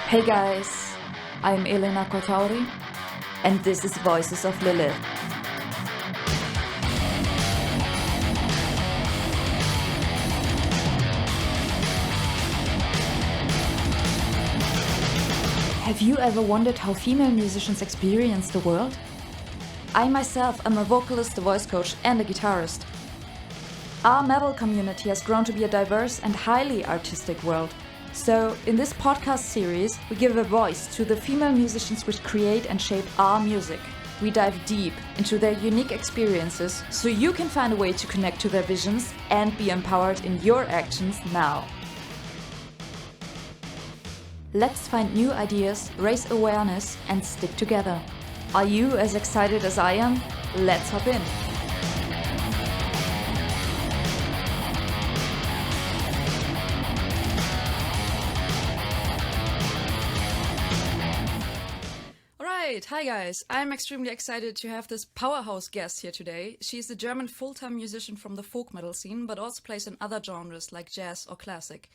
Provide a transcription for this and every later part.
Hey guys, I'm Elena Kotauri, and this is Voices of Lilith. Have you ever wondered how female musicians experience the world? I myself am a vocalist, a voice coach, and a guitarist. Our metal community has grown to be a diverse and highly artistic world. So, in this podcast series, we give a voice to the female musicians which create and shape our music. We dive deep into their unique experiences so you can find a way to connect to their visions and be empowered in your actions now. Let's find new ideas, raise awareness, and stick together. Are you as excited as I am? Let's hop in. Hi guys, I'm extremely excited to have this powerhouse guest here today. She's a German full-time musician from the folk metal scene, but also plays in other genres like jazz or classic.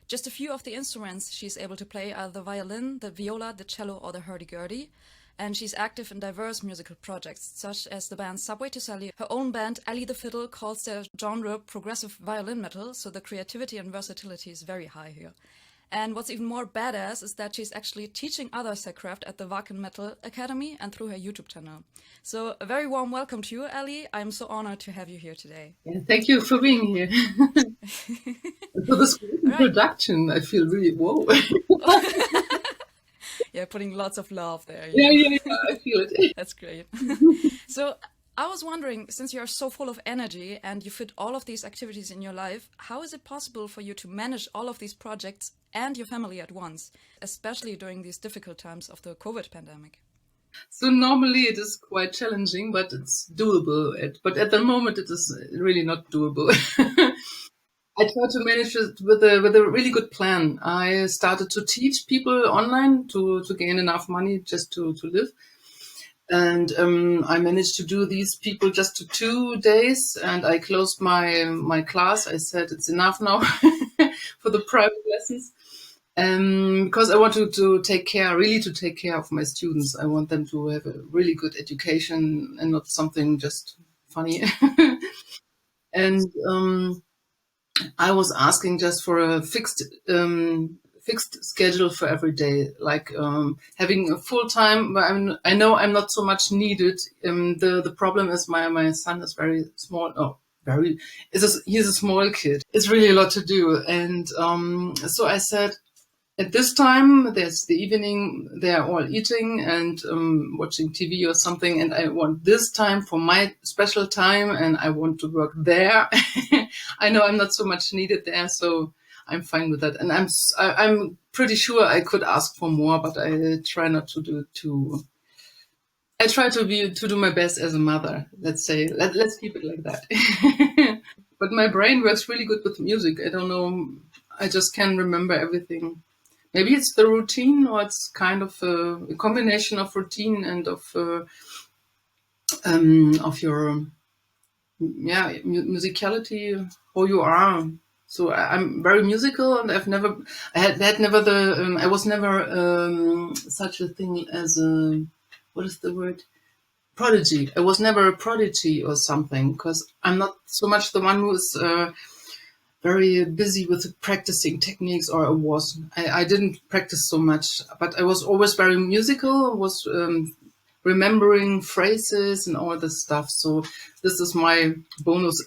Just a few of the instruments she's able to play are the violin, the viola, the cello or the hurdy-gurdy. And she's active in diverse musical projects, such as the band Subway to Sally. Her own band, Ally The Fiddle, calls their genre Progressive Violin Metal, so the creativity and versatility is very high here. And what's even more badass is that she's actually teaching others her craft at the Wacken Metal Academy and through her YouTube channel. So a very warm welcome to you, Ally. I'm so honored to have you here today. Yeah, thank you for being here. For this introduction, I feel really, whoa. Yeah, putting lots of love there. Yeah, I feel it. That's great. So I was wondering, since you're so full of energy and you fit all of these activities in your life, how is it possible for you to manage all of these projects and your family at once, especially during these difficult times of the COVID pandemic? So normally it is quite challenging, but it's doable. But at the moment it is really not doable. I try to manage it with a really good plan. I started to teach people online to gain enough money just to live. And I managed to do these people just to 2 days, and I closed my class. I said it's enough now for the private lessons, because I want to take care of my students. I want them to have a really good education and not something just funny. And I was asking just for a fixed schedule for every day, like having a full time. I know I'm not so much needed. The problem is my son is very small. Oh, he's a small kid. It's really a lot to do, and so I said, at this time, there's the evening, they're all eating and watching TV or something, and I want this time for my special time, and I want to work there. I know I'm not so much needed there, so I'm fine with that. And I'm pretty sure I could ask for more, but I try not to do too. I try to do my best as a mother. Let's say, let's keep it like that. But my brain works really good with music. I don't know. I just can't remember everything. Maybe it's the routine, or it's kind of a combination of routine and of your musicality, who you are. So I'm very musical, and I was never such a thing as what is the word? Prodigy. I was never a prodigy or something, because I'm not so much the one who is very busy with practicing techniques, or I didn't practice so much, but I was always very musical, was remembering phrases and all this stuff. So this is my bonus.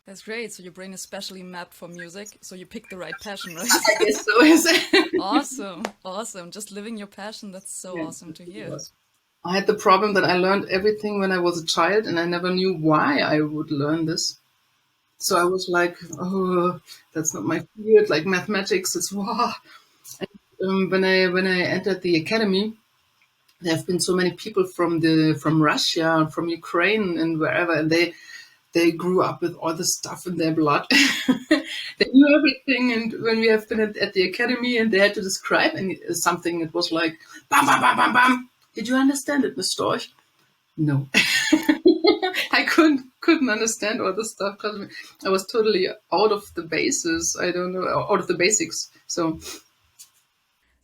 That's great. So your brain is specially mapped for music, so you pick the right passion, right? I guess so. Awesome. Just living your passion. That's so awesome to hear. I had the problem that I learned everything when I was a child, and I never knew why I would learn this. So I was like, oh, that's not my field, like mathematics. It's wow. And when I entered the academy, there have been so many people from Russia, from Ukraine, and wherever, and they grew up with all this stuff in their blood. They knew everything, and when we have been at the academy and they had to describe something, it was like, bam, bam, bam, bam, bam. Did you understand it, Miss Storch? No. I couldn't understand all this stuff because I was totally out of the basis. I don't know, out of the basics. So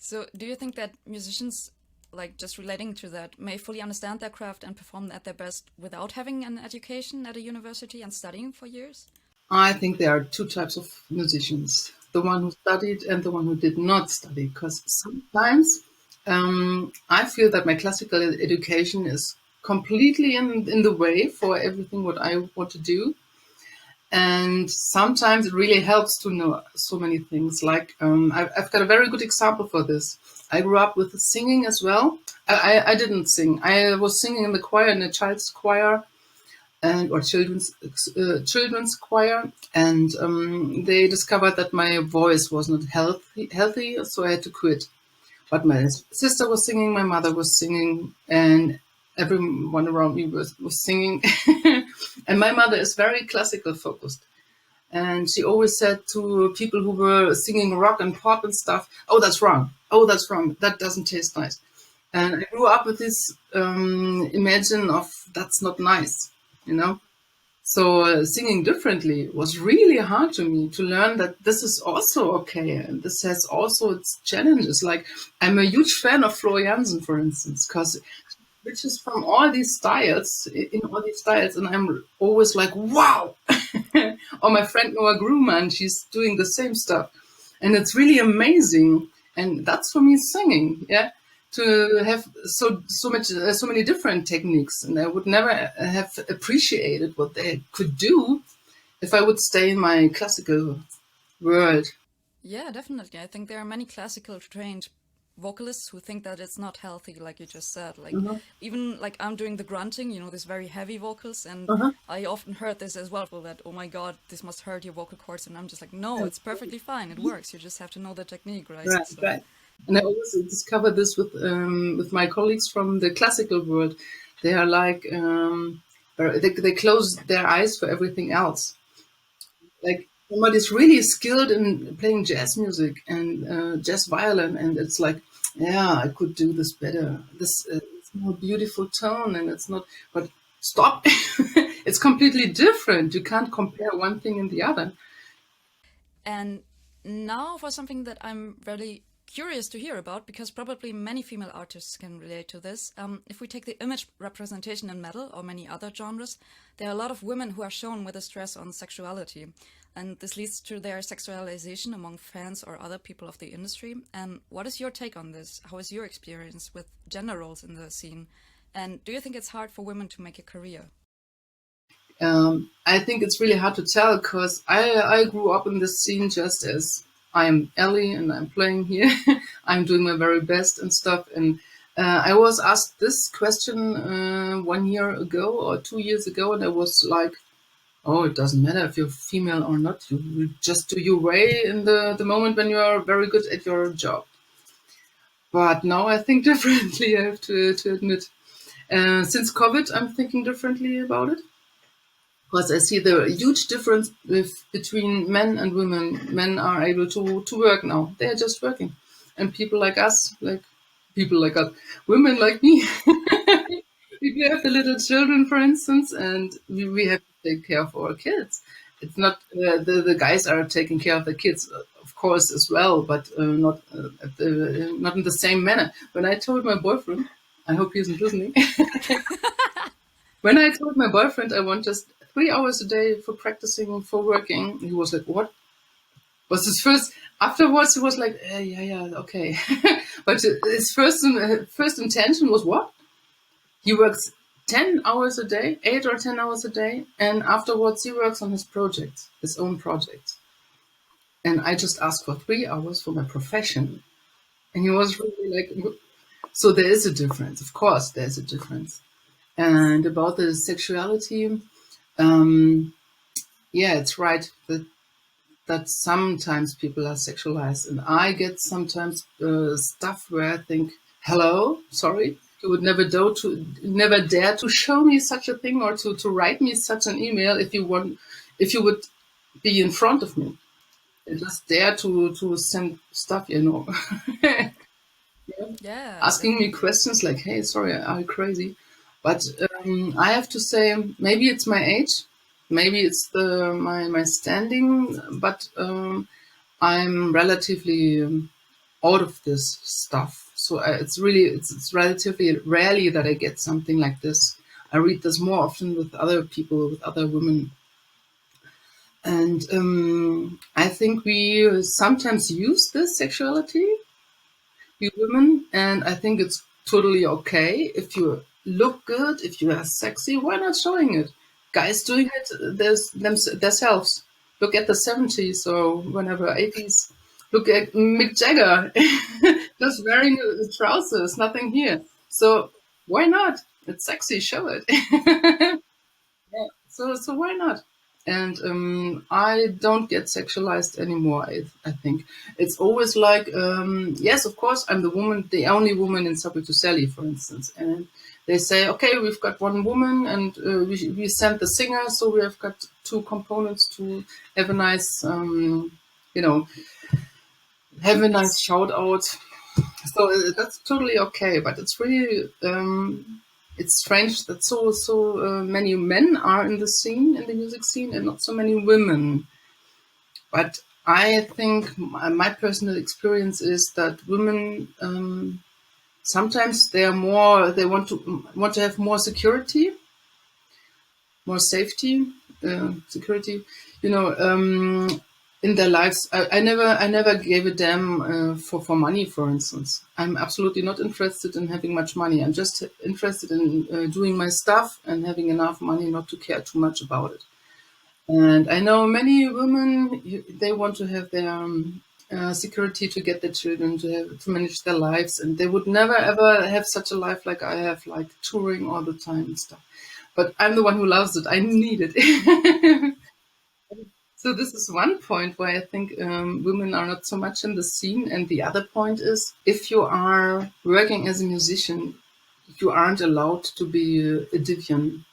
So, do you think that musicians, like just relating to that, may fully understand their craft and perform at their best without having an education at a university and studying for years? I think there are two types of musicians: the one who studied and the one who did not study. Because sometimes I feel that my classical education is completely in the way for everything what I want to do. And sometimes it really helps to know so many things. Like I've got a very good example for this. I grew up with singing as well. I didn't sing. I was singing in the choir, in a child's choir, and or children's choir, and they discovered that my voice was not healthy, so I had to quit. But my sister was singing, my mother was singing, and everyone around me was singing. And my mother is very classical focused. And she always said to people who were singing rock and pop and stuff, "Oh, that's wrong. Oh, that's wrong. That doesn't taste nice." And I grew up with this imagine of that's not nice, you know? So singing differently was really hard to me to learn that this is also okay. And this has also its challenges. Like I'm a huge fan of Flo Jansen, for instance, because which is from all these styles, in all these styles, and I'm always like, wow! Or my friend Noah Gruman, she's doing the same stuff, and it's really amazing. And that's for me singing, yeah, to have so many different techniques, and I would never have appreciated what they could do if I would stay in my classical world. Yeah, definitely. I think there are many classical trained vocalists who think that it's not healthy, like you just said. Like Uh-huh. even like I'm doing the grunting, these very heavy vocals, and Uh-huh. I often heard this as well. That, oh my God, this must hurt your vocal cords, and I'm just like, no, it's perfectly fine. It works. You just have to know the technique, right? Right, So, right. And I always discover this with my colleagues from the classical world. They are like they close their eyes for everything else. Like somebody's really skilled in playing jazz music and jazz violin, and it's like, yeah, I could do this better. This it's more beautiful tone, and it's not. But stop! It's completely different. You can't compare one thing and the other. and now for something that I'm really curious to hear about, because probably many female artists can relate to this. If we take the image representation in metal or many other genres, there are a lot of women who are shown with a stress on sexuality. And this leads to their sexualization among fans or other people of the industry. And what is your take on this? How is your experience with gender roles in the scene? And do you think it's hard for women to make a career? I think it's really hard to tell because I grew up in this scene just as I'm Ally and I'm playing here. I'm doing my very best and stuff. And I was asked this question 1 year ago or 2 years ago, and I was like, oh, it doesn't matter if you're female or not. You just do your way in the moment when you are very good at your job. But now I think differently, I have to admit. Since COVID, I'm thinking differently about it. Because I see the huge difference between men and women. Men are able to work now. They are just working. And people like us, women like me, we have the little children, for instance, and we have to take care of our kids. It's not the guys are taking care of the kids, of course, as well, but not in the same manner. When I told my boyfriend, I hope he isn't listening. When I told my boyfriend I want just 3 hours a day for practicing, for working, he was like, "What?" Was his first. Afterwards, he was like, "Yeah, okay." But his first intention was what? He works 10 hours a day, 8 or 10 hours a day, and afterwards he works on his projects, his own projects. And I just asked for 3 hours for my profession, and he was really like, "So there is a difference. Of course, there's a difference." And about the sexuality, yeah, it's right that sometimes people are sexualized, and I get sometimes stuff where I think, "Hello, sorry, you would never dare to show me such a thing or to write me such an email if you would be in front of me and just dare to send stuff, you know." Yeah, Asking me definitely. questions like, "Hey, sorry, are you crazy?" But I have to say, maybe it's my age, maybe it's my standing, but I'm relatively out of this stuff. So it's relatively rarely that I get something like this. I read this more often with other people, with other women. And I think we sometimes use this sexuality, we women, and I think it's totally okay. If you look good, if you are sexy, why not showing it? Guys doing it themselves. Look at the 70s or whenever, 80s. Look at Mick Jagger, just wearing trousers, nothing here. So why not? It's sexy, show it. Yeah. So why not? And I don't get sexualized anymore. I think it's always like, yes, of course, I'm the woman, the only woman in Subway to Sally, for instance, and they say, okay, we've got one woman, and we send the singer, so we have got two components to have a nice, have a nice shout out. So that's totally okay, but it's really it's strange that so many men are in the scene, in the music scene, and not so many women. But I think my personal experience is that women sometimes they are more, they want to have more security, more safety, security. You know, in their lives. I never gave a damn for money, for instance. I'm absolutely not interested in having much money. I'm just interested in doing my stuff and having enough money not to care too much about it. And I know many women, they want to have their security to get their children, to manage their lives, and they would never ever have such a life like I have, like touring all the time and stuff. But I'm the one who loves it. I need it. So this is one point why I think women are not so much in the scene. And the other point is, if you are working as a musician, you aren't allowed to be a divian.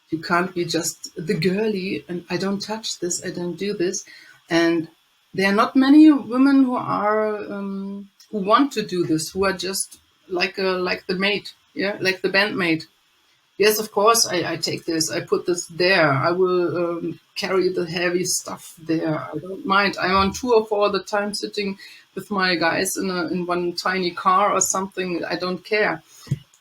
You can't be just the girly and I don't touch this, I don't do this. And there are not many women who are who want to do this, who are just like the mate, yeah, like the bandmate. Yes, of course, I take this, I put this there, I will carry the heavy stuff there. I don't mind. I'm on tour for all the time, sitting with my guys in one tiny car or something. I don't care.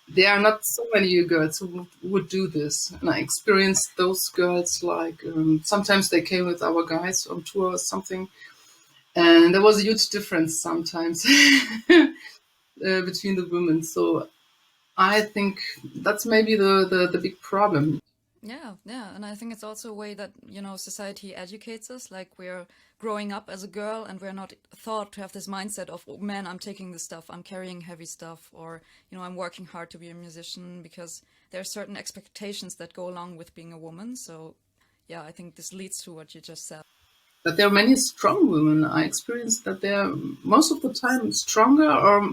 There are not so many girls who would do this. And I experienced those girls, like sometimes they came with our guys on tour or something. And there was a huge difference sometimes between the women. So I think that's maybe the big problem. Yeah, yeah, and I think it's also a way that, you know, society educates us. Like we're growing up as a girl and we're not thought to have this mindset of, oh, man, I'm taking this stuff, I'm carrying heavy stuff, or, you know, I'm working hard to be a musician, because there are certain expectations that go along with being a woman. So, yeah, I think this leads to what you just said. But there are many strong women. I experienced that they're most of the time stronger or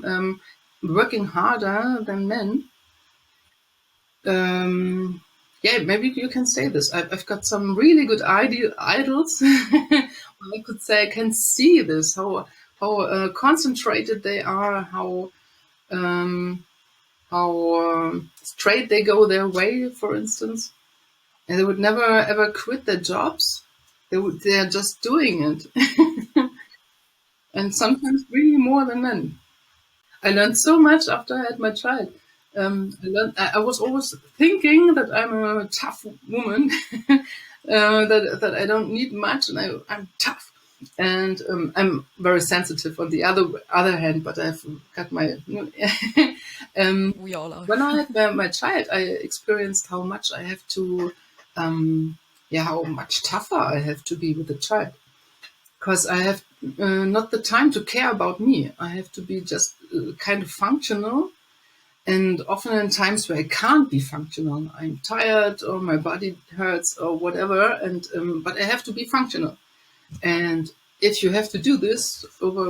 working harder than men. Yeah, maybe you can say this. I've got some really good idols. I could say I can see this, how concentrated they are, how straight they go their way, for instance. And they would never ever quit their jobs. They're just doing it. And sometimes really more than men. I learned so much after I had my child. I was always thinking that I'm a tough woman, that I don't need much, and I'm tough. And I'm very sensitive on the other hand, but I've got my. We all are. When I had my child, I experienced how much I have to, how much tougher I have to be with the child. Because I have not the time to care about me. I have to be just kind of functional. And often in times where I can't be functional, I'm tired or my body hurts or whatever, and but I have to be functional. And if you have to do this over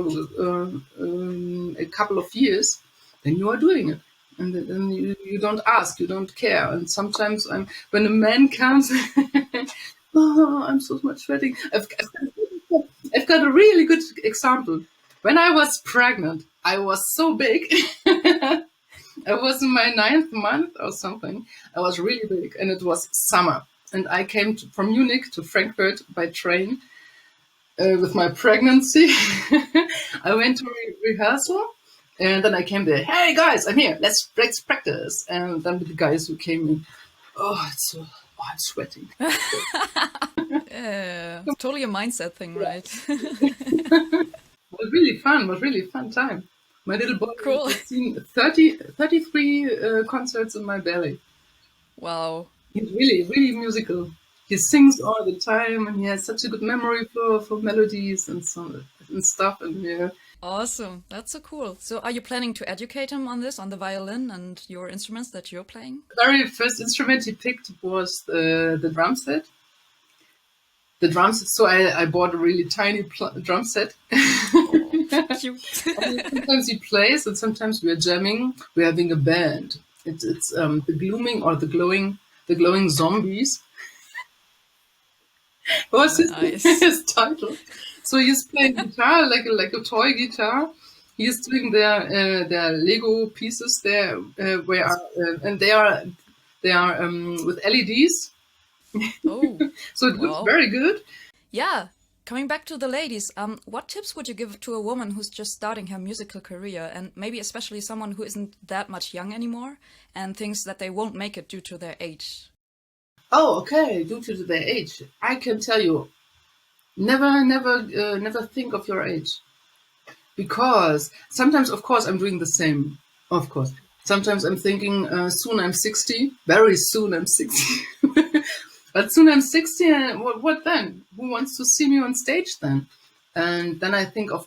a couple of years, then you are doing it. And then you don't ask, you don't care. And sometimes when a man comes, oh, I'm so much sweating. I've got a really good example. When I was pregnant, I was so big. I was in my 9th month or something. I was really big, and it was summer. And I came from Munich to Frankfurt by train. with my pregnancy. I went to rehearsal, and then I came there. Hey guys, I'm here. Let's practice. And then the guys who came in, I'm sweating. Yeah, it's totally a mindset thing, right? Was really fun time. My little boy Cool. has seen 33 concerts in my belly. Wow. He's really musical. He sings all the time, and he has such a good memory for melodies and stuff. And yeah, Awesome. That's so cool. So are you planning to educate him on this, on the violin and your instruments that you're playing? the very first instrument he picked was the drum set. The drum set. So I bought a really tiny drum set. Oh, cute. Sometimes he plays, and sometimes we are jamming. We're having a band. It's the glooming or the glowing zombies. What's Nice. his title? So he's playing guitar like a toy guitar. He's doing their Lego pieces there, and they are with LEDs. Oh, So it looks wow. very good. Yeah. Coming back to the ladies, what tips would you give to a woman who's just starting her musical career, and maybe especially someone who isn't that much young anymore and thinks that they won't make it due to their age? Oh, okay. Due to their age, I can tell you, never think of your age, because sometimes, of course, I'm doing the same. Of course, sometimes I'm thinking, soon I'm 60. Very soon I'm 60. But soon I'm 60, and what then? Who wants to see me on stage then? And then I think of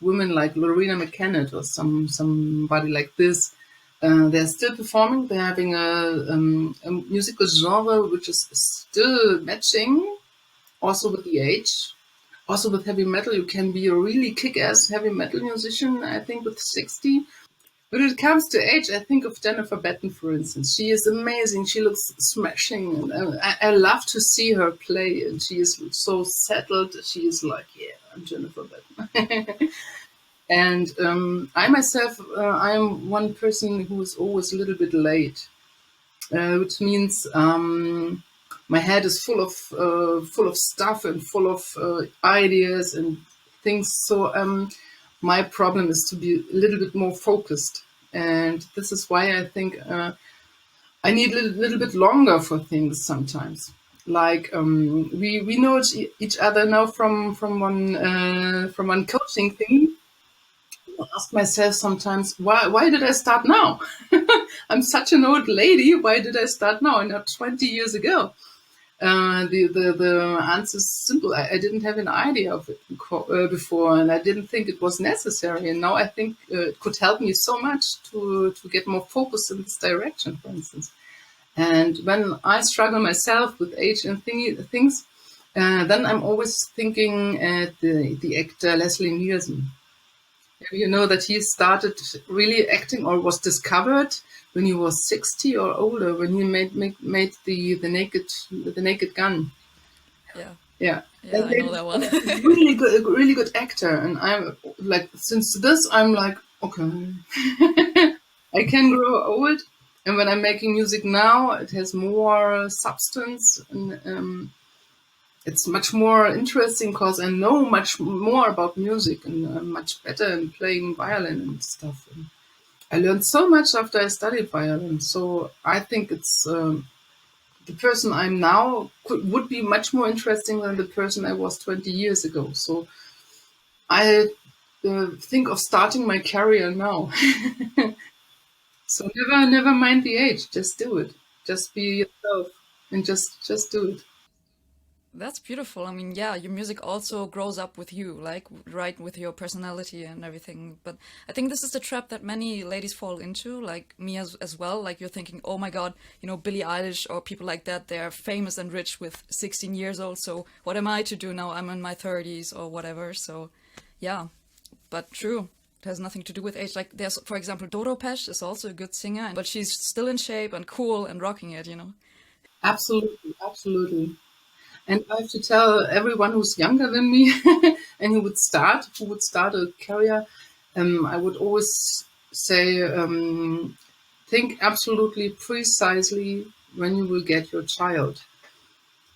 women like Lorena McKennitt or somebody like this. They're still performing. They're having a musical genre which is still matching, also with the age. Also with heavy metal, you can be a really kick-ass heavy metal musician, I think, with 60. When it comes to age, I think of Jennifer Batten, for instance. She is amazing. She looks smashing. And I love to see her play. And she is so settled. She is like, yeah, I'm Jennifer Batten. And I myself, I'm one person who is always a little bit late, which means my head is full of stuff and full of ideas and things. So my problem is to be a little bit more focused, and this is why I think I need a little bit longer for things sometimes. Like we know each other now from one coaching thing. I ask myself sometimes, why did I start now? I'm such an old lady. Why did I start now and not 20 years ago? The answer is simple. I didn't have an idea of it before, and I didn't think it was necessary. And now I think it could help me so much to get more focus in this direction, for instance. And when I struggle myself with age and things, then I'm always thinking at the actor Leslie Nielsen. You know that he started really acting or was discovered when he was 60 or older, when he made the Naked Gun. Yeah. Yeah. Yeah, I know that one. Really good actor. And I'm like, since this, I'm like, okay, I can grow old. And when I'm making music now, it has more substance, and it's much more interesting because I know much more about music, and I'm much better in playing violin and stuff. And I learned so much after I studied violin. So I think it's the person I'm now would be much more interesting than the person I was 20 years ago. So I think of starting my career now. So never mind the age. Just do it. Just be yourself and just do it. That's beautiful. I mean, yeah, your music also grows up with you, like, right, with your personality and everything. But I think this is the trap that many ladies fall into, like me as well. Like, you're thinking, oh my God, Billie Eilish or people like that, they're famous and rich with 16 years old. So what am I to do now? I'm in my 30s or whatever. So, yeah, but true. It has nothing to do with age. Like, there's, for example, Dodo Pesh is also a good singer, but she's still in shape and cool and rocking it. Absolutely, absolutely. And I have to tell everyone who's younger than me and who would start a career, I would always say, think absolutely precisely when you will get your child.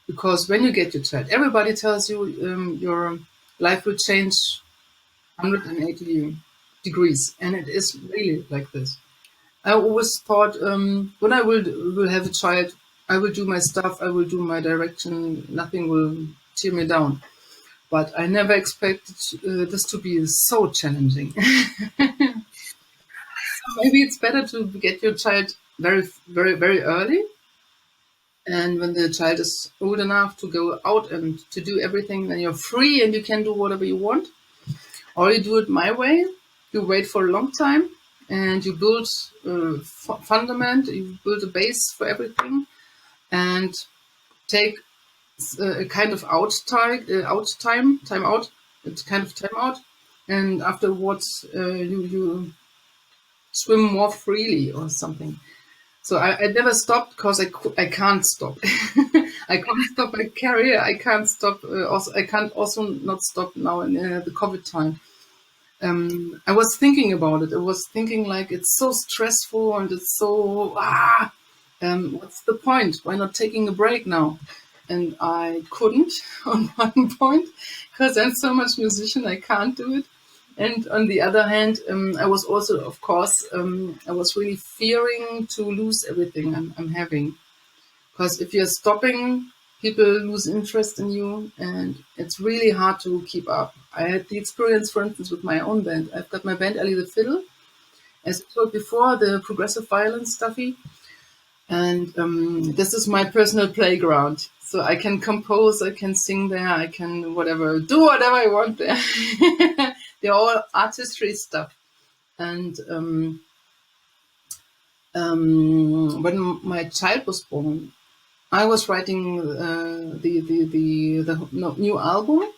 Because when you get your child, everybody tells you your life will change 180 degrees, and it is really like this. I always thought when I will have a child, I will do my stuff, I will do my direction, nothing will tear me down. But I never expected this to be so challenging. Maybe it's better to get your child very, very, very early. And when the child is old enough to go out and to do everything, then you're free and you can do whatever you want. Or you do it my way. You wait for a long time and you build a fundament, you build a base for everything, and take a kind of time out. It's kind of time out, and afterwards you swim more freely or something. So I never stopped because I can't stop. I can't stop my career. I can't stop. I can't also not stop now in the COVID time. I was thinking about it. I was thinking like it's so stressful and it's so what's the point? Why not taking a break now? And I couldn't on one point because I'm so much musician. I can't do it. And on the other hand, I was also, of course, I was really fearing to lose everything I'm having. Because if you're stopping, people lose interest in you, and it's really hard to keep up. I had the experience, for instance, with my own band. I've got my band, Ally The Fiddle, as I told before, the progressive violin stuffy. And this is my personal playground. So I can compose, I can sing there, I can do whatever I want there. They're all artistry stuff. And when my child was born, I was writing the new album.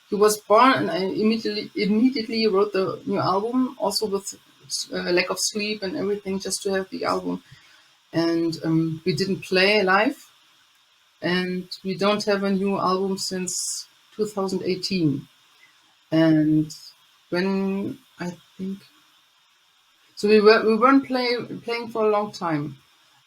He was born, and I immediately wrote the new album, also with lack of sleep and everything, just to have the album. And we didn't play live, and we don't have a new album since 2018. And when I think so, we weren't playing for a long time.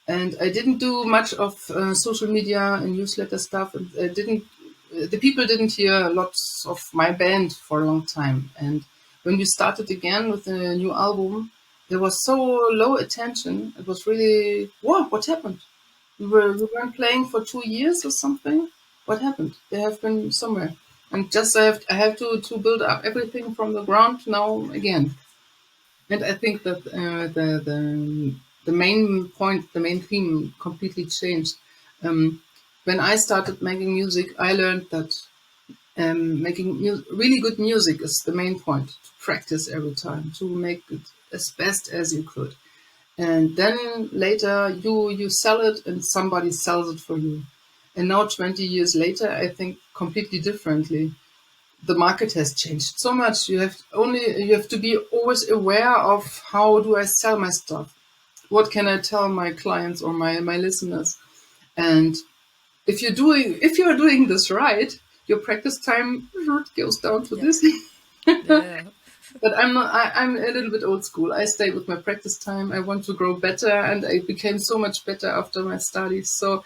And I didn't do much of social media and newsletter stuff. And the people didn't hear lots of my band for a long time. And when we started again with the new album, there was so low attention. It was really, what happened? We weren't playing for 2 years or something. What happened? They have been somewhere. And just I have to build up everything from the ground now again. And I think that the main point, the main theme completely changed. When I started making music, I learned that making really good music is the main point. To practice every time, to make it as best as you could. And then later you sell it and somebody sells it for you. And now 20 years later, I think completely differently. The market has changed so much. You have to be always aware of how do I sell my stuff? What can I tell my clients or my listeners? And if you are doing this right, your practice time goes down to this. Yeah. But I'm a little bit old school. I stay with my practice time. I want to grow better, and I became so much better after my studies. So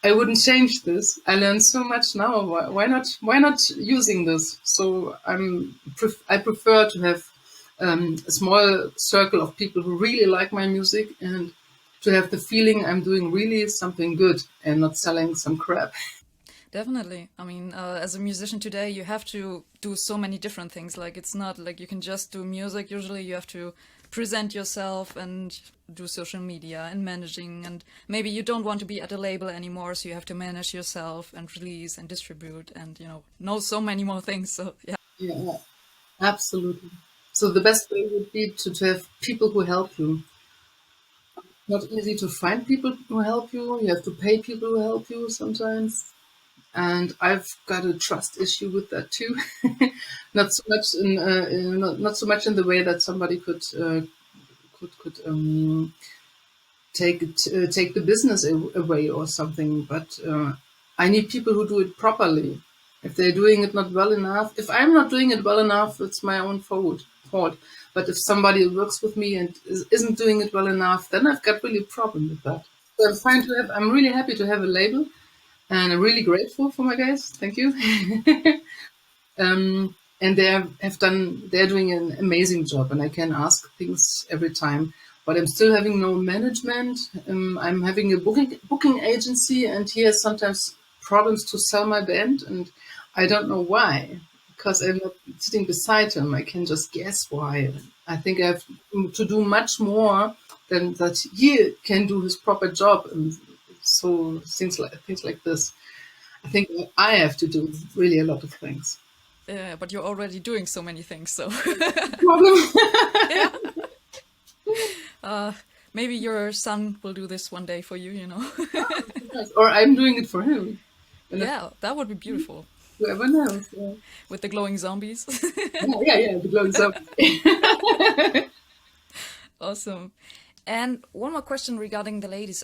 I wouldn't change this. I learned so much now. Why not using this? So I prefer to have a small circle of people who really like my music and to have the feeling I'm doing really something good and not selling some crap. Definitely. I mean, as a musician today, you have to do so many different things. Like, it's not like you can just do music. Usually you have to present yourself and do social media and managing. And maybe you don't want to be at a label anymore, so you have to manage yourself and release and distribute and, know so many more things. So, yeah. Yeah, absolutely. So the best way would be to have people who help you. Not easy to find people who help you. You have to pay people who help you sometimes. And I've got a trust issue with that too. Not so much not so much in the way that somebody could take the business away or something. But I need people who do it properly. If they're doing it not well enough, if I'm not doing it well enough, it's my own fault. But if somebody works with me and isn't doing it well enough, then I've got really a problem with that. So I'm really happy to have a label. and I'm really grateful for my guys. Thank you. And they're doing an amazing job, and I can ask things every time. But I'm still having no management. I'm having a booking agency, and he has sometimes problems to sell my band, and I don't know why. Because I'm not sitting beside him, I can just guess why. I think I have to do much more than that he can do his proper job, and so things like this. I think I have to do really a lot of things. Yeah, but you're already doing so many things, so maybe your son will do this one day for you, you know. Or I'm doing it for him. Yeah, that would be beautiful. Whoever knows. Yeah, With the glowing zombies. yeah, the glowing zombie. Awesome. And one more question regarding the ladies.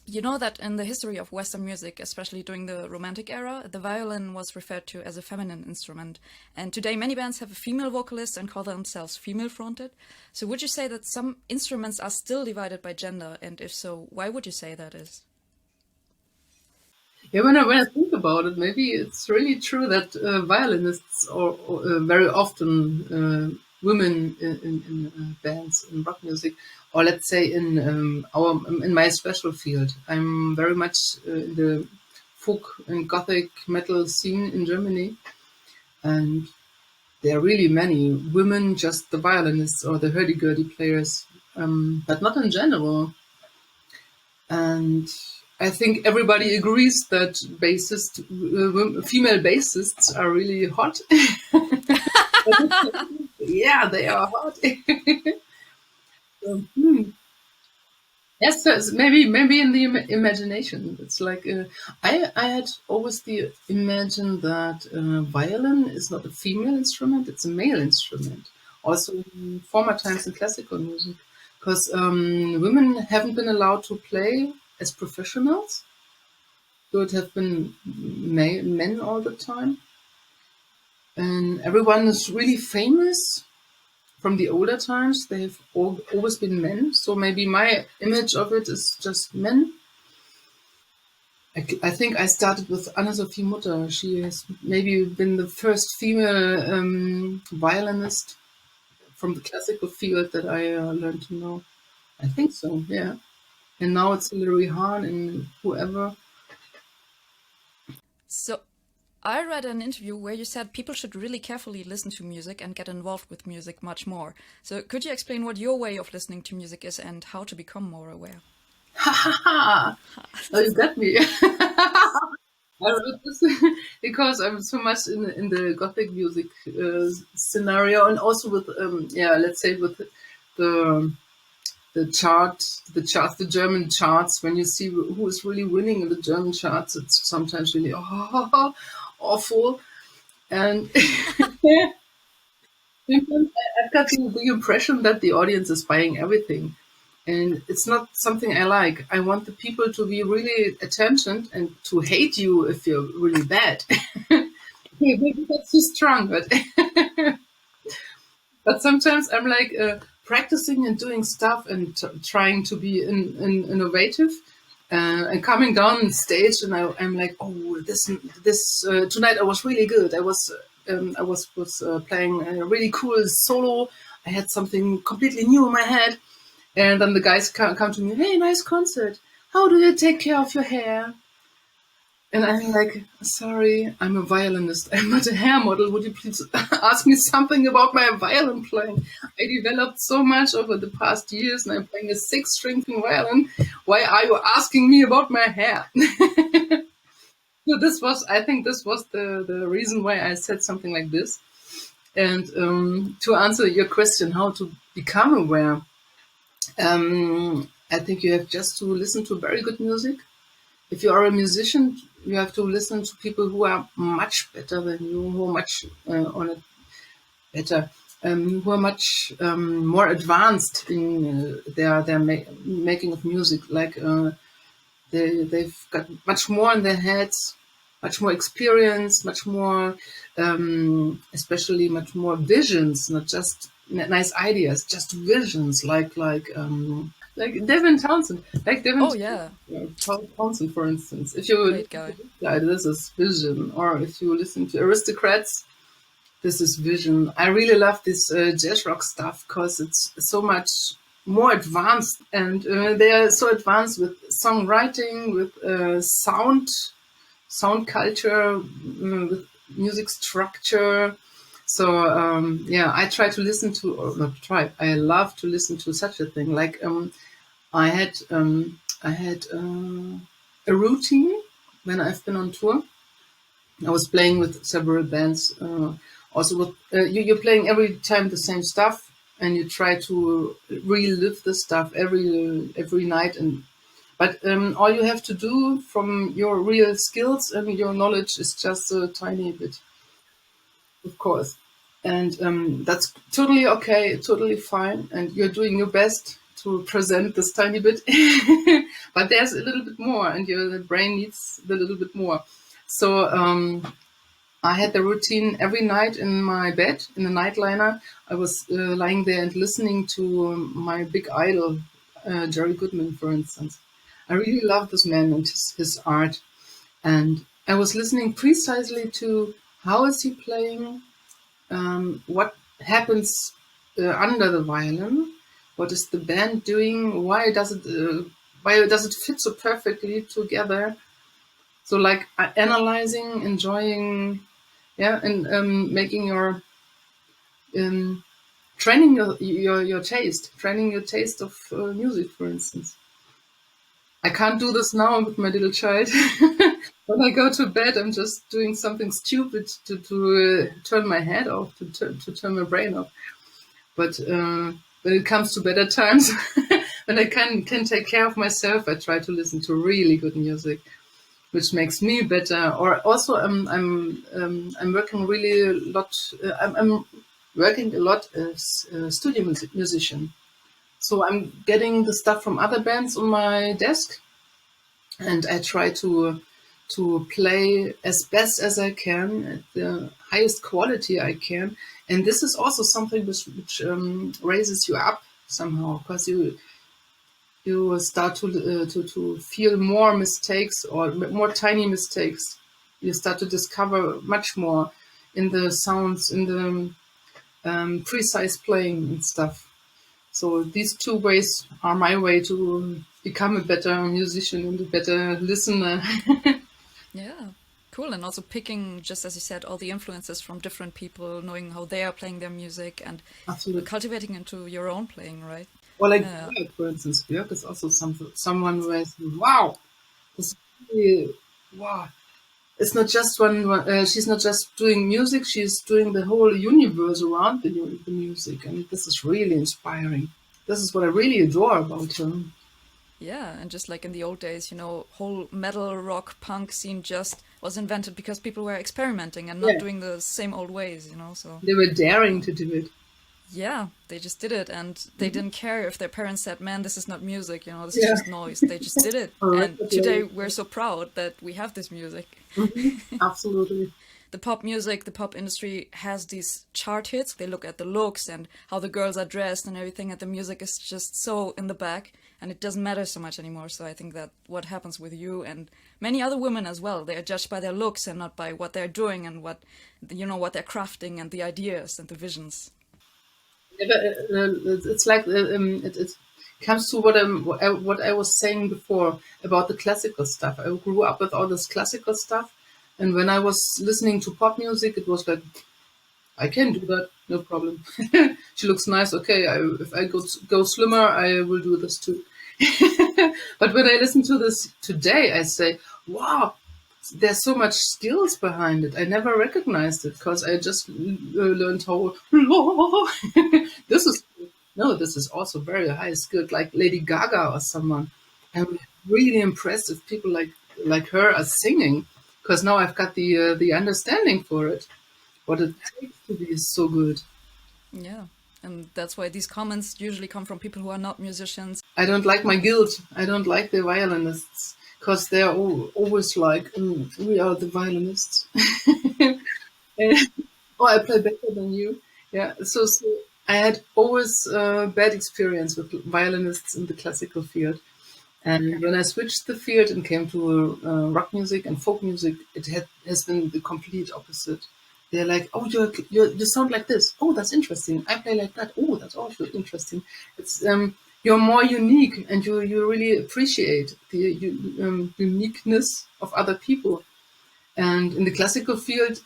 You know that in the history of Western music, especially during the Romantic era, the violin was referred to as a feminine instrument. And today many bands have a female vocalist and call themselves female-fronted. So would you say that some instruments are still divided by gender? And if so, why would you say that is? Yeah, when I think about it, maybe it's really true that violinists are very often women in bands in rock music, or let's say in my special field. I'm very much in the folk and gothic metal scene in Germany, and there are really many women, just the violinists or the hurdy-gurdy players, but not in general. And I think everybody agrees that female bassists are really hot. Yeah, they are hot. Yes, so maybe in the imagination. It's like I had always the imagine that violin is not a female instrument; it's a male instrument. Also, in former times in classical music, because women haven't been allowed to play as professionals. So it have been men all the time, and everyone is really famous from the older times. They've always been men, so maybe my image of it is just men. I think I started with Anna-Sophie Mutter. She has maybe been the first female violinist from the classical field that I learned to know. I think so, yeah. And now it's Hilary Hahn and whoever. So I read an interview where you said people should really carefully listen to music and get involved with music much more. So could you explain what your way of listening to music is and how to become more aware? Ha ha ha! Oh, you got me. I wrote this because I'm so much in the gothic music scenario, and also with let's say with the German charts. When you see who is really winning in the German charts, it's sometimes really awful. And I've got the impression that the audience is buying everything. And it's not something I like. I want the people to be really attention and to hate you if you're really bad. Maybe that's too strong, but sometimes I'm like practicing and doing stuff and trying to be innovative. And coming down on stage, and I'm like, oh, this tonight I was really good. I was playing a really cool solo. I had something completely new in my head. And then the guys come to me, hey, nice concert. How do you take care of your hair? And I'm like, sorry, I'm a violinist. I'm not a hair model. Would you please ask me something about my violin playing? I developed so much over the past years, and I'm playing a 6-string violin. Why are you asking me about my hair? So I think this was the reason why I said something like this. And to answer your question, how to become aware, I think you have just to listen to very good music. If you are a musician, you have to listen to people who are much better than you, who are much who are much more advanced in their making of music. Like they've got much more in their heads, much more experience, much more, especially much more visions, not just nice ideas, just visions. Like like Devin Townsend, like Devin Oh yeah, Townsend, for instance. If you listen great to guy. this guy, this is Vision, or if you listen to Aristocrats, this is Vision. I really love this jazz rock stuff because it's so much more advanced, and they are so advanced with songwriting, with sound culture, with music structure. So yeah, I try to listen to, or not try. I love to listen to such a thing. Like I had a routine when I've been on tour. I was playing with several bands. Also, with you're playing every time the same stuff, and you try to relive the stuff every night. And but all you have to do from your real skills and your knowledge is just a tiny bit, of course. And that's totally okay, totally fine. And you're doing your best to present this tiny bit. But there's a little bit more, and your brain needs a little bit more. So I had the routine every night in my bed, in the nightliner. I was lying there and listening to my big idol, Jerry Goodman, for instance. I really love this man and his art. And I was listening precisely to how is he playing, what happens under the violin, what is the band doing, why does it fit so perfectly together. So like analyzing, enjoying, yeah, and making your training your taste, training your taste of music, for instance. I can't do this now with my little child. When I go to bed, I'm just doing something stupid to turn my head off, to turn my brain off. But when it comes to better times, when I can take care of myself, I try to listen to really good music, which makes me better. Or also, I'm working really a lot. I'm working a lot as a studio musician. So I'm getting the stuff from other bands on my desk, and I try to play as best as I can at the highest quality I can. And this is also something which raises you up somehow, because you start to feel more mistakes, or more tiny mistakes. You start to discover much more in the sounds, in the precise playing and stuff. So these two ways are my way to become a better musician and a better listener. Yeah, cool. And also picking, just as you said, all the influences from different people, knowing how they are playing their music, and Absolutely. cultivating into your own playing, right? Or like Yeah. Björk, for instance. Björk is also someone who I say, wow, this is really, wow. It's not just she's not just doing music, she's doing the whole universe around the music. And this is really inspiring. This is what I really adore about her. Yeah, and just like in the old days, whole metal, rock, punk scene just was invented because people were experimenting and not Yeah, doing the same old ways. So they were daring to do it. yeah, they just did it, and they didn't care if their parents said, "Man, this is not music, this is Yeah, just noise." They just did it, or and record today label. we're so proud that we have this music. Absolutely. The pop music, the pop industry has these chart hits. They look at the looks and how the girls are dressed and everything, and the music is just so in the back, and it doesn't matter so much anymore. So I think that what happens with you and many other women as well, they are judged by their looks and not by what they're doing and what they're crafting and the ideas and the visions. It's like it comes to what I was saying before about the classical stuff. I grew up with all this classical stuff, and when I was listening to pop music, it was like, I can do that, no problem. She looks nice. Okay, if I go slimmer, I will do this too. But when I listen to this today, I say, wow, there's so much skills behind it. I never recognized it because I just learned how. This is no, this is also very high skilled, like Lady Gaga or someone. I'm really impressed if people like her are singing, because now I've got the understanding for it, what it takes to be so good. Yeah. And that's why these comments usually come from people who are not musicians. I don't like my guild. I don't like the violinists because they're always like, we are the violinists. Oh, I play better than you. Yeah. So I had always bad experience with violinists in the classical field. And when I switched the field and came to rock music and folk music, has been the complete opposite. They're like, oh, you sound like this. Oh, that's interesting. I play like that. Oh, that's also interesting. It's you're more unique, and you really appreciate the uniqueness of other people. And in the classical field,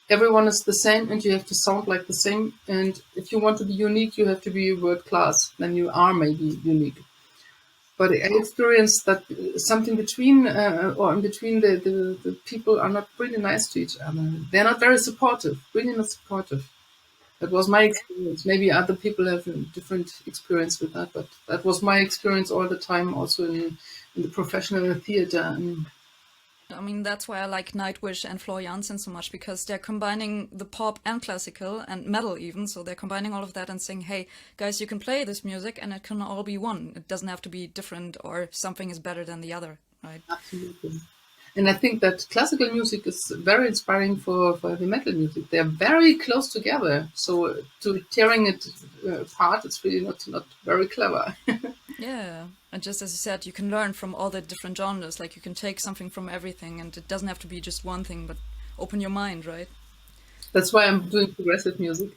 everyone is the same, and you have to sound like the same. And if you want to be unique, you have to be world class. Then you are maybe unique. But I experienced that something between or in between the people are not really nice to each other. They're not very supportive, really not supportive. That was my experience. Maybe other people have a different experience with that, but that was my experience all the time, also in the professional theater. I mean, that's why I like Nightwish and Floor Jansen so much, because they're combining the pop and classical and metal even. So they're combining all of that and saying, hey, guys, you can play this music and it can all be one. It doesn't have to be different or something is better than the other, right? Absolutely. And I think that classical music is very inspiring for heavy metal music. They're very close together. So to tearing it apart, it's really not very clever. Yeah. And just as you said, you can learn from all the different genres. Like you can take something from everything, and it doesn't have to be just one thing, but open your mind, right? That's why I'm doing progressive music.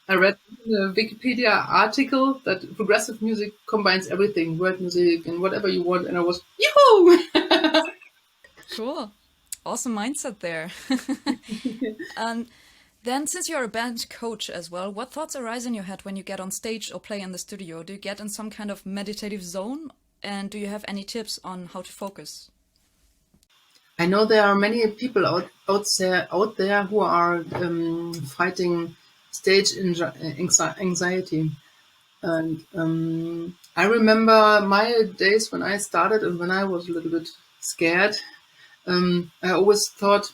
I read in a Wikipedia article that progressive music combines everything, world music and whatever you want. And I was, yoo-hoo! Cool. Awesome mindset there. And then, since you're a band coach as well, what thoughts arise in your head when you get on stage or play in the studio? Do you get in some kind of meditative zone? And do you have any tips on how to focus? I know there are many people out there who are fighting stage anxiety. And I remember my days when I started and when I was a little bit scared. I always thought,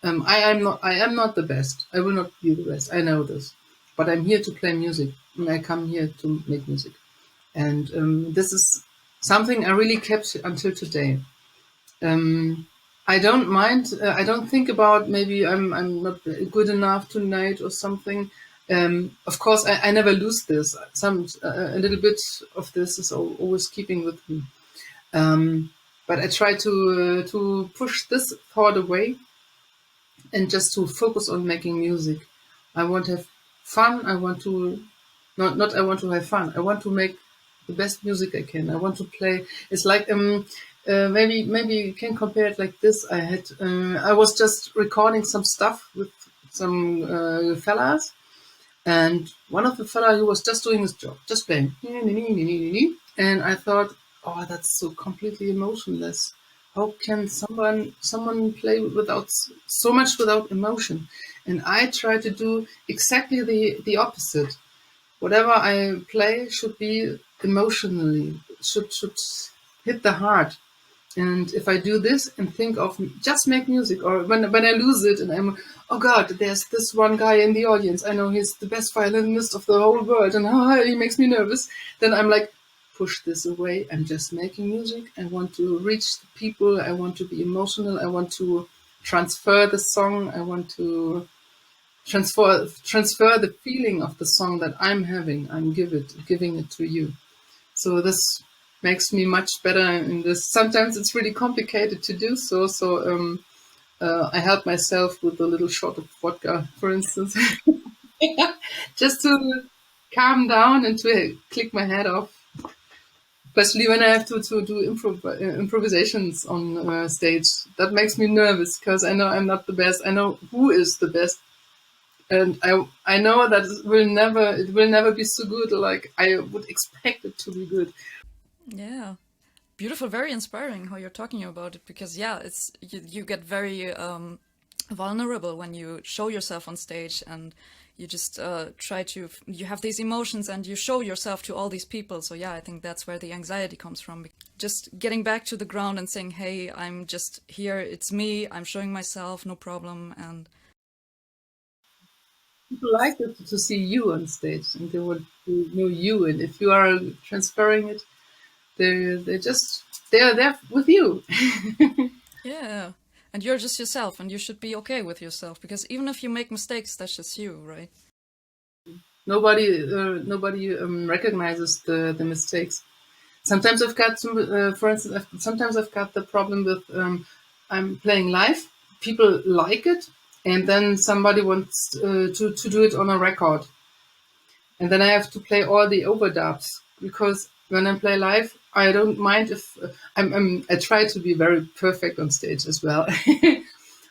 I am not the best. I will not be the best. I know this, but I'm here to play music, and I come here to make music. And this is something I really kept until today. I don't mind. I don't think about maybe I'm not good enough tonight or something. Of course, I never lose this. A little bit of this is always keeping with me. But I try to push this thought away and just to focus on making music. I want to have fun. I want to not I want to have fun. I want to make the best music I can. I want to play. It's like maybe you can compare it like this. I was just recording some stuff with some fellas, and one of the fellas, he was just doing his job, just playing, and I thought, oh, that's so completely emotionless. How can someone play without so much without emotion? And I try to do exactly the opposite. Whatever I play should be emotionally, should hit the heart. And if I do this and think of just make music, or when I lose it and I'm, oh God, there's this one guy in the audience, I know he's the best violinist of the whole world, and he makes me nervous, then I'm like, push this away. I'm just making music. I want to reach the people. I want to be emotional. I want to transfer the song. I want to transfer the feeling of the song that I'm having. I'm giving it to you. So this makes me much better in this. Sometimes it's really complicated to do so. So I help myself with a little shot of vodka, for instance, just to calm down and to click my head off. Especially when I have to do improvisations on stage. That makes me nervous because I know I'm not the best. I know who is the best. And I know that it will never be so good like I would expect it to be good. Yeah. Beautiful, very inspiring how you're talking about it, because yeah, it's you get very vulnerable when you show yourself on stage, and you just you have these emotions and you show yourself to all these people. So yeah, I think that's where the anxiety comes from. Just getting back to the ground and saying, hey, I'm just here, it's me, I'm showing myself, no problem. And people like it to see you on stage, and they want to know you, and if you are transferring it, they are there with you. yeah, and you're just yourself, and you should be okay with yourself, because even if you make mistakes, that's just you, right? Nobody recognizes the mistakes. Sometimes I've got some, for instance, sometimes I've got the problem with I'm playing live, people like it, and then somebody wants to do it on a record, and then I have to play all the overdubs because when I play live, I don't mind if I try to be very perfect on stage as well.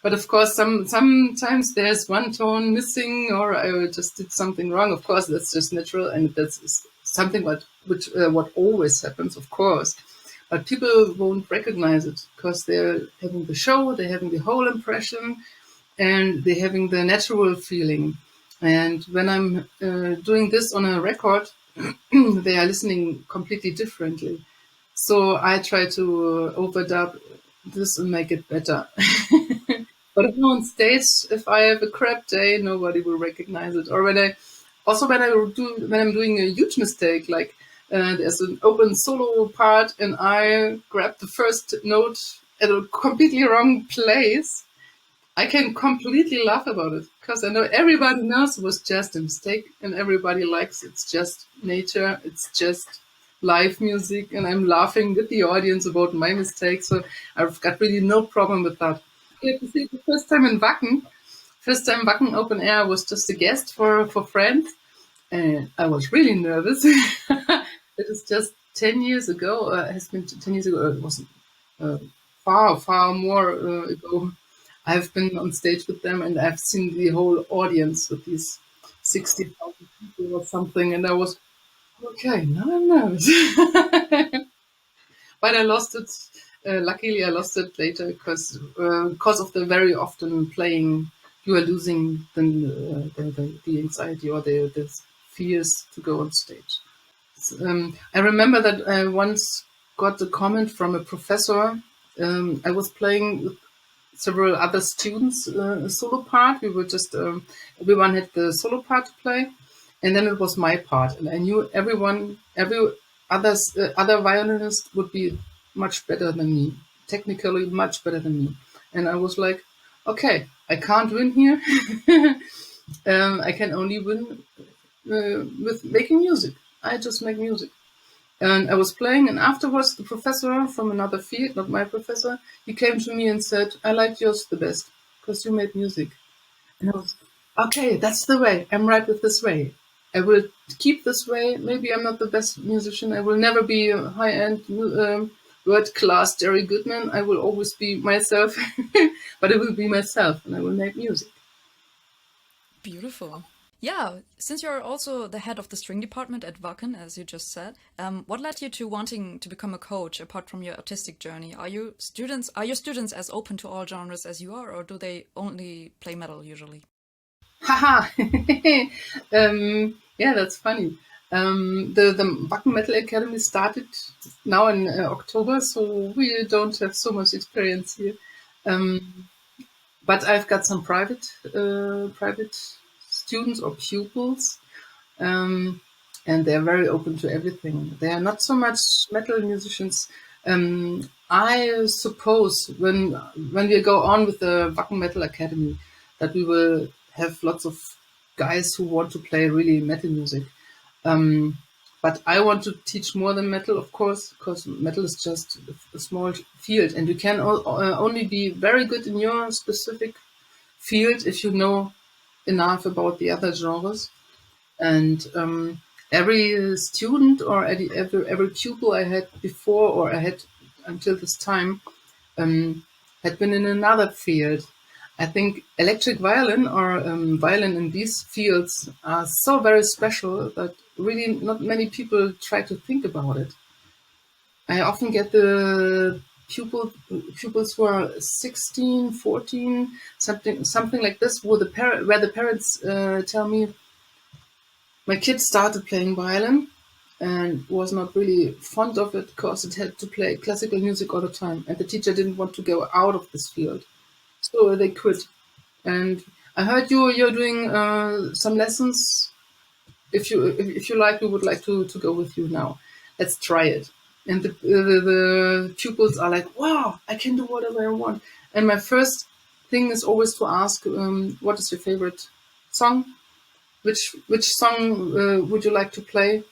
But of course, sometimes there's one tone missing, or I just did something wrong. Of course, that's just natural, and that's something what always happens, of course. But people won't recognize it because they're having the show, they're having the whole impression, and they're having the natural feeling. And when I'm doing this on a record, they are listening completely differently. So I try to overdub this and make it better. But if I'm on stage, if I have a crap day, nobody will recognize it. Or when I'm doing a huge mistake, like there's an open solo part and I grab the first note at a completely wrong place, I can completely laugh about it because I know everybody knows it was just a mistake and everybody likes it. It's just nature. It's just live music, and I'm laughing with the audience about my mistake. So I've got really no problem with that. You have to see the first time in Wacken. First time Wacken Open Air, I was just a guest for friends, and I was really nervous. It is just 10 years ago. It has been 10 years ago. It wasn't uh, far more ago. I've been on stage with them, and I've seen the whole audience with these 60,000 people or something, and I was okay. Now I'm nervous. But I lost it. Luckily, I lost it later because of the very often playing. You are losing the anxiety or the fears to go on stage. I remember that I once got a comment from a professor. I was playing with several other students a solo part. We were just everyone had the solo part to play, and then it was my part, and I knew every other violinist would be much better than me, technically much better than me, and I was like, okay, I can't win here. I can only win with making music. I just make music. And I was playing, and afterwards, the professor from another field, not my professor, he came to me and said, I like yours the best because you made music. And I was, okay, that's the way. I'm right with this way. I will keep this way. Maybe I'm not the best musician. I will never be a high-end, world-class Jerry Goodman. I will always be myself, but I will be myself, and I will make music. Beautiful. Yeah, since you're also the head of the string department at Wacken, as you just said, what led you to wanting to become a coach apart from your artistic journey? Are your students as open to all genres as you are, or do they only play metal usually? Haha! Yeah, that's funny. The Wacken Metal Academy started now in October, so we don't have so much experience here. But I've got some private students or pupils, and they're very open to everything. They are not so much metal musicians. I suppose when we go on with the Wacken Metal Academy, that we will have lots of guys who want to play really metal music. But I want to teach more than metal, of course, because metal is just a small field, and you can only be very good in your specific field if you know enough about the other genres. And every student or every pupil I had before, or I had until this time, had been in another field. I think electric violin or violin in these fields are so very special that really not many people try to think about it. I often get the pupils who are 16, 14, something like this, where the parents tell me, my kid started playing violin and was not really fond of it because it had to play classical music all the time, and the teacher didn't want to go out of this field, so they quit. And I heard you're doing some lessons. If you like, we would like to go with you now. Let's try it. And the pupils are like, wow, I can do whatever I want. And my first thing is always to ask, what is your favorite song? which song would you like to play?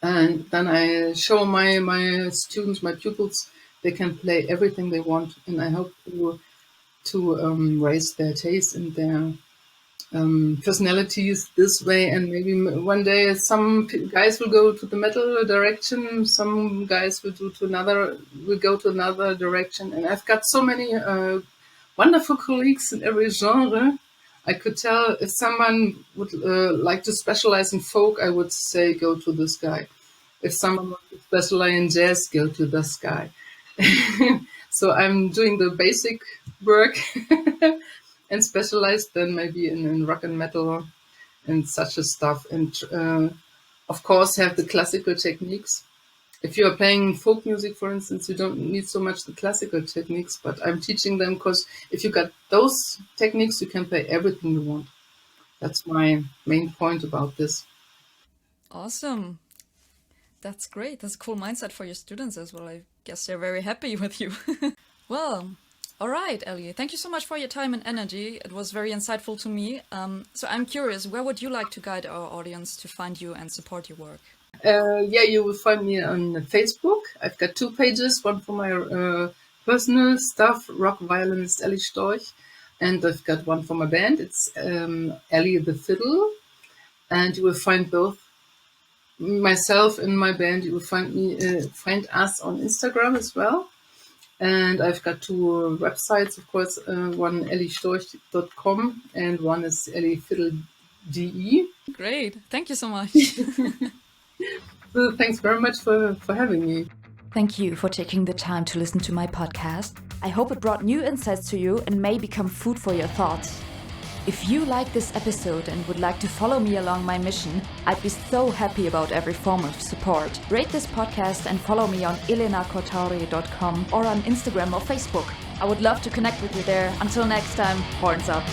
And then I show my students, my pupils, they can play everything they want, and I hope to raise their taste and their personalities this way. And maybe one day some guys will go to the metal direction, some guys will go to another direction. And I've got so many wonderful colleagues in every genre. I could tell if someone would like to specialize in folk, I would say go to this guy. If someone wants to specialize in jazz, go to this guy. So I'm doing the basic work and specialize then maybe in rock and metal and such a stuff. And of course have the classical techniques. If you are playing folk music, for instance, you don't need so much the classical techniques, but I'm teaching them because if you got those techniques, you can play everything you want. That's my main point about this. Awesome. That's great. That's a cool mindset for your students as well. I guess they're very happy with you. Well, all right, Ally. Thank you so much for your time and energy. It was very insightful to me. So I'm curious, where would you like to guide our audience to find you and support your work? Yeah, you will find me on Facebook. I've got 2 pages, one for my personal stuff, rock violinist Ally Storch, and I've got one for my band. It's Ally The Fiddle, and you will find both myself and my band. You will find us on Instagram as well. And I've got 2 websites, of course, one allystorch.com and one is allyfiddle.de. Great. Thank you so much. So thanks very much for having me. Thank you for taking the time to listen to my podcast. I hope it brought new insights to you and may become food for your thoughts. If you like this episode and would like to follow me along my mission, I'd be so happy about every form of support. Rate this podcast and follow me on elenacortauri.com or on Instagram or Facebook. I would love to connect with you there. Until next time, horns up.